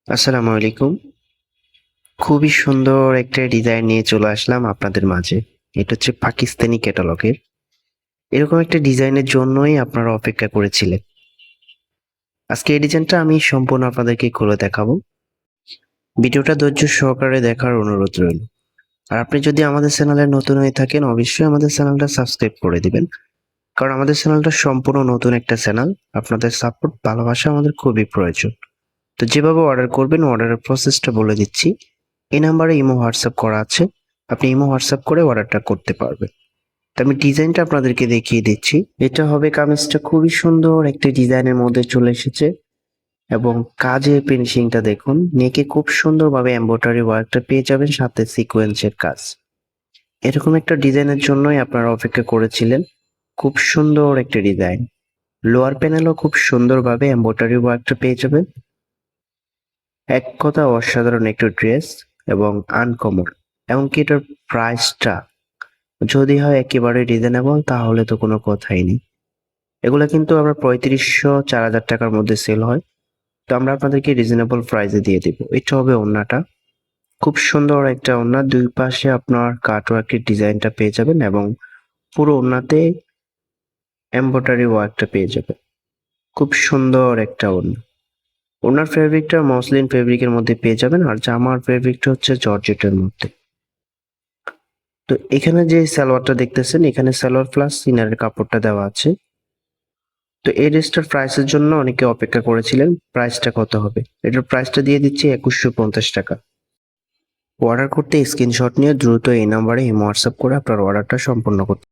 আসসালামু আলাইকুম। খুবই সুন্দর একটা ডিজাইন নিয়ে চলে আসলাম আপনাদের মাঝে। এটা হচ্ছে পাকিস্তানি ক্যাটালগের। এরকম একটা ডিজাইনের জন্যই আপনারা অপেক্ষা করেছিলেন। আজকে এই ডিজাইনটা আমি সম্পূর্ণ আপনাদেরকে খুলে দেখাবো। ভিডিওটা ধৈর্য সহকারে দেখার অনুরোধ রইল। আর আপনি যদি আমাদের চ্যানেলে নতুন হয়ে থাকেন, অবশ্যই আমাদের চ্যানেলটা সাবস্ক্রাইব করে দিবেন। কারণ আমাদের চ্যানেলটা সম্পূর্ণ নতুন একটা চ্যানেল। আপনাদের সাপোর্ট, ভালোবাসা আমাদের খুবই প্রয়োজন। তো যেভাবে অর্ডার করবেন, অর্ডারের প্রসেসটা বলে দিচ্ছি। এই নাম্বারে ইমো হোয়াটসঅ্যাপ করা আছে। আপনি ইমো হোয়াটসঅ্যাপ করে অর্ডারটা করতে পারবেন। তো আমি ডিজাইনটা আপনাদেরকে দেখিয়ে দিচ্ছি। এটা হবে কামিজটা খুবই সুন্দর একটি ডিজাইনের মধ্যে চলে এসেছে এবং কাজের ফিনিশিংটা দেখুন। নেকে খুব সুন্দরভাবে এমব্রয়ডারি ওয়ার্কটা পেয়ে যাবেন, সাথে সিকোয়েন্সের কাজ। এরকম একটা ডিজাইনের জন্যই আপনারা অপেক্ষা করেছিলেন। খুব সুন্দর একটা ডিজাইন। লোয়ার প্যানেলও খুব সুন্দরভাবে এমব্রয়ডারি ওয়ার্কটা পেয়ে যাবেন। এক কথা অসাধারণ একটু ড্রেস এবং আনকমন। এমনকি এটার প্রাইসটা যদি হয় একেবারে রিজনেবল, তাহলে তো কোনো কথাই নেই। এগুলা কিন্তু আমরা ৩৫০০-৪০০০ টাকার মধ্যে সেল হয়। তো আমরা আপনাদেরকে রিজনেবল প্রাইসে দিয়ে দিব। এটা হবে ওড়নাটা। খুব সুন্দর একটা ওড়না, দুই পাশে আপনার কাটওয়ার্কের ডিজাইনটা পেয়ে যাবেন এবং পুরো ওড়নাতে এমব্রয়ডারি ওয়ার্কটা পেয়ে যাবেন। খুব সুন্দর একটা ওড়না। ওড়নার ফেব্রিকটা মসলিন ফেব্রিকের মধ্যে পেয়ে যাবেন, আর জামার ফেব্রিকটা হচ্ছে জর্জেটের মধ্যে। তো এখানে যে সালোয়ারটা দেখতেছেন, এখানে সালোয়ার প্লাস ইনারের কাপড়টা দেওয়া আছে। তো এই ড্রেসটার প্রাইসের জন্য অনেকে অপেক্ষা করেছিলেন। প্রাইসটা কত হবে? এটার প্রাইসটা দিয়ে দিচ্ছি ২১৫০ টাকা। অর্ডার করতে স্ক্রিনশট নিয়ে দ্রুত এই নাম্বারে হোয়াটসঅ্যাপ করে আপনার অর্ডারটা সম্পন্ন করতে